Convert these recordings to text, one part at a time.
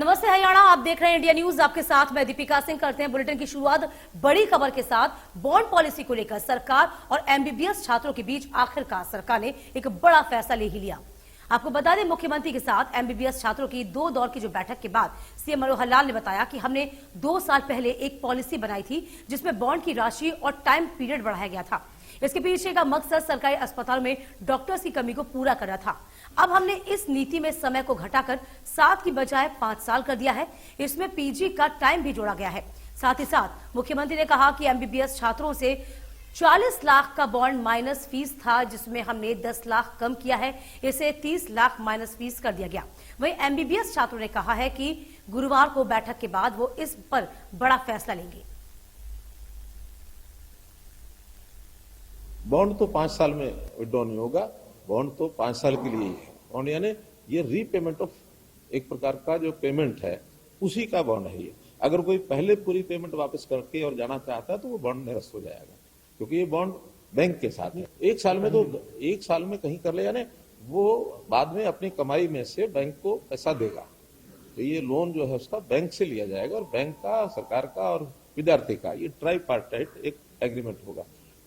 नमस्ते हरियाणा, आप देख रहे हैं इंडिया न्यूज। आपके साथ मैं दीपिका सिंह। करते हैं बुलेटिन की शुरुआत बड़ी खबर के साथ। बॉन्ड पॉलिसी को लेकर सरकार और एमबीबीएस छात्रों के बीच आखिरकार सरकार ने एक बड़ा फैसला ले ही लिया। आपको बता दें, मुख्यमंत्री के साथ एमबीबीएस छात्रों की 2 दौर की जो बैठक के बाद सीएम मनोहर लाल ने बताया कि हमने 2 साल पहले एक पॉलिसी बनाई थी जिसमें बॉन्ड की राशि और टाइम पीरियड बढ़ाया गया था। इसके पीछे का मकसद सरकारी अस्पतालों में डॉक्टर्स की कमी को पूरा करना था। अब हमने इस नीति में समय को घटाकर 7 की बजाय 5 साल कर दिया है। इसमें पीजी का टाइम भी जोड़ा गया है। साथ ही साथ मुख्यमंत्री ने कहा कि एमबीबीएस छात्रों से 40 लाख का बॉन्ड माइनस फीस था, जिसमें हमने 10 लाख कम किया है। इसे 30 लाख माइनस फीस कर दिया गया। वहीं एमबीबीएस छात्रों ने कहा है कि गुरुवार को बैठक के बाद वो इस पर बड़ा फैसला लेंगे। बॉन्ड तो 5 साल में विड्रॉ नहीं होगा। बॉन्ड तो 5 साल के लिए ही है। बॉन्ड यानी ये रीपेमेंट ऑफ एक प्रकार का जो पेमेंट है उसी का बॉन्ड है ये। अगर कोई पहले पूरी पेमेंट वापस करके और जाना चाहता है तो वो बॉन्ड निरस्त हो जाएगा, क्योंकि ये बॉन्ड बैंक के साथ है। 1 साल में तो 1 साल में कहीं कर ले, यानी वो बाद में अपनी कमाई में से बैंक को पैसा देगा। तो ये लोन जो है उसका बैंक से लिया जाएगा और बैंक का, सरकार का और विद्यार्थी का ये ट्राइपार्टाइट एक एग्रीमेंट होगा।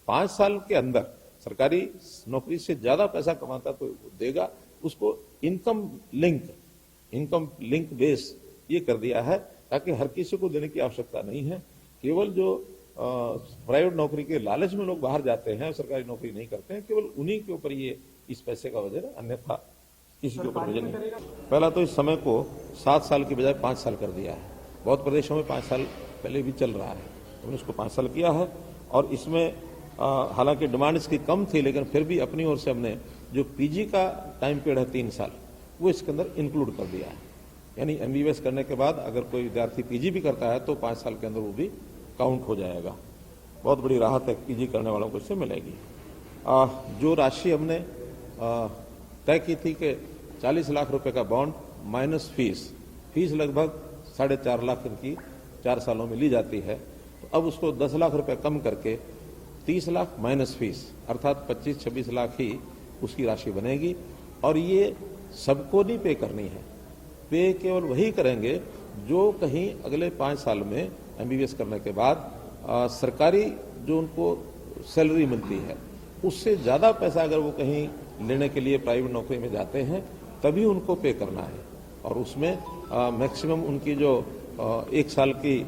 5 साल के अंदर सरकारी नौकरी से ज्यादा पैसा कमाता तो देगा, उसको इनकम लिंक बेस ये कर दिया है, ताकि हर किसी को देने की आवश्यकता नहीं है। केवल जो प्राइवेट नौकरी के लालच में लोग बाहर जाते हैं, सरकारी नौकरी नहीं करते हैं, केवल उन्हीं के ऊपर ये इस पैसे का वजन है, अन्यथा किसी के ऊपर वजन नहीं। पहला तो इस समय को 7 साल की बजाय 5 साल कर दिया है। बहुत प्रदेशों में 5 साल पहले भी चल रहा है, हमने उसको 5 साल किया है। और इसमें हालांकि डिमांड इसकी कम थी, लेकिन फिर भी अपनी ओर से हमने जो पीजी का टाइम पीरियड है 3 साल, वो इसके अंदर इंक्लूड कर दिया है। यानी एमबीबीएस करने के बाद अगर कोई विद्यार्थी पीजी भी करता है तो 5 साल के अंदर वो भी काउंट हो जाएगा। बहुत बड़ी राहत है पीजी करने वालों को इससे मिलेगी। जो राशि हमने तय की थी कि 40 लाख रुपए का बॉन्ड माइनस फीस लगभग 4.5 लाख की 4 सालों में ली जाती है, तो अब उसको 10 लाख रुपए कम करके 30 लाख माइनस फीस अर्थात 25-26 लाख ही उसकी राशि बनेगी। और ये सबको नहीं पे करनी है, पे केवल वही करेंगे जो कहीं अगले 5 साल में एमबीबीएस करने के बाद सरकारी जो उनको सैलरी मिलती है उससे ज्यादा पैसा अगर वो कहीं लेने के लिए प्राइवेट नौकरी में जाते हैं तभी उनको पे करना है। और उसमें मैक्सिमम उनकी जो 1 साल की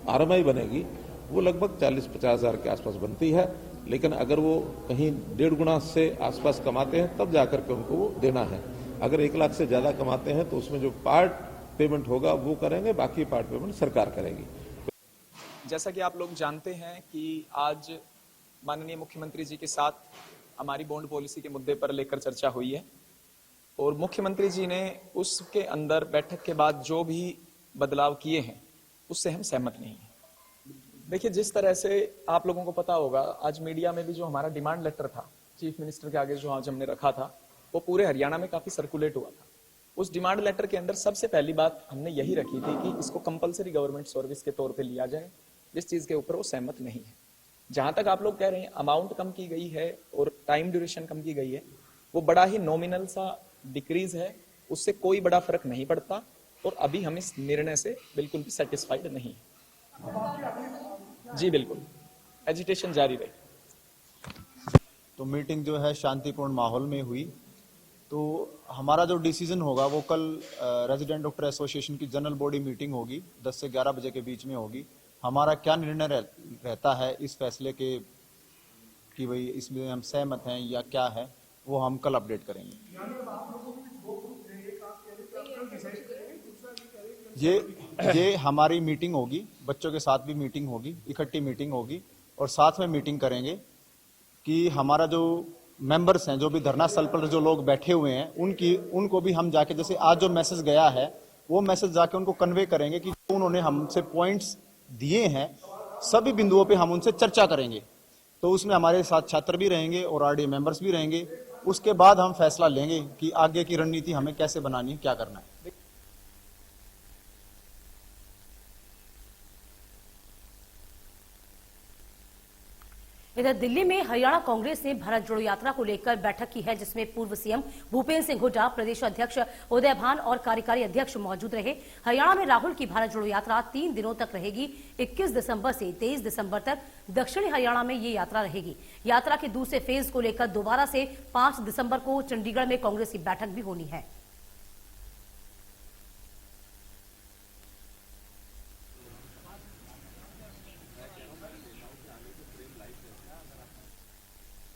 आरएमआई बनेगी वो लगभग 40-50 हजार के आसपास बनती है। लेकिन अगर वो कहीं 1.5 गुना से आसपास कमाते हैं तब जाकर के उनको वो देना है। अगर 1 लाख से ज्यादा कमाते हैं तो उसमें जो पार्ट पेमेंट होगा वो करेंगे, बाकी पार्ट पेमेंट सरकार करेगी। जैसा कि आप लोग जानते हैं कि आज माननीय मुख्यमंत्री जी के साथ हमारी बॉन्ड पॉलिसी के मुद्दे पर लेकर चर्चा हुई है और मुख्यमंत्री जी ने उसके अंदर बैठक के बाद जो भी बदलाव किए हैं उससे हम सहमत नहीं हैं। देखिए, जिस तरह से आप लोगों को पता होगा, आज मीडिया में भी जो हमारा डिमांड लेटर था चीफ मिनिस्टर के आगे जो आज हमने रखा था वो पूरे हरियाणा में काफी सर्कुलेट हुआ था। उस डिमांड लेटर के अंदर सबसे पहली बात हमने यही रखी थी कि इसको कंपलसरी गवर्नमेंट सर्विस के तौर पे लिया जाए, जिस चीज के ऊपर वो सहमत नहीं है। जहां तक आप लोग कह रहे हैं अमाउंट कम की गई है और टाइम ड्यूरेशन कम की गई है, वो बड़ा ही नॉमिनल सा डिक्रीज है, उससे कोई बड़ा फर्क नहीं पड़ता और अभी हम इस निर्णय से बिल्कुल भी सेटिस्फाइड नहीं है। जी बिल्कुल, एजिटेशन जारी रही। तो मीटिंग जो है शांतिपूर्ण माहौल में हुई। तो हमारा जो डिसीजन होगा वो कल रेजिडेंट डॉक्टर एसोसिएशन की जनरल बॉडी मीटिंग होगी, 10 से 11 बजे के बीच में होगी। हमारा क्या निर्णय रहता है इस फैसले के कि भाई इसमें हम सहमत हैं या क्या है, वो हम कल अपडेट करेंगे। ये हमारी मीटिंग होगी, बच्चों के साथ भी मीटिंग होगी, इकट्ठी मीटिंग होगी और साथ में मीटिंग करेंगे कि हमारा जो मेंबर्स हैं, जो भी धरना स्थल पर जो लोग बैठे हुए हैं, उनको भी हम जाके, जैसे आज जो मैसेज गया है वो मैसेज जाके उनको कन्वे करेंगे कि उन्होंने हमसे पॉइंट्स दिए हैं, सभी बिंदुओं पे हम उनसे चर्चा करेंगे। तो उसमें हमारे साथ छात्र भी रहेंगे और आरडीए मेंबर्स भी रहेंगे। उसके बाद हम फैसला लेंगे कि आगे की रणनीति हमें कैसे बनानी है, क्या करना है। इधर दिल्ली में हरियाणा कांग्रेस ने भारत जोड़ो यात्रा को लेकर बैठक की है, जिसमें पूर्व सीएम भूपेंद्र सिंह हुड्डा, प्रदेश अध्यक्ष उदय भान और कार्यकारी अध्यक्ष मौजूद रहे। हरियाणा में राहुल की भारत जोड़ो यात्रा 3 दिनों तक रहेगी। 21 दिसंबर से 23 दिसंबर तक दक्षिणी हरियाणा में ये यात्रा रहेगी। यात्रा के दूसरे फेज को लेकर दोबारा से 5 दिसंबर को चंडीगढ़ में कांग्रेस की बैठक भी होनी है।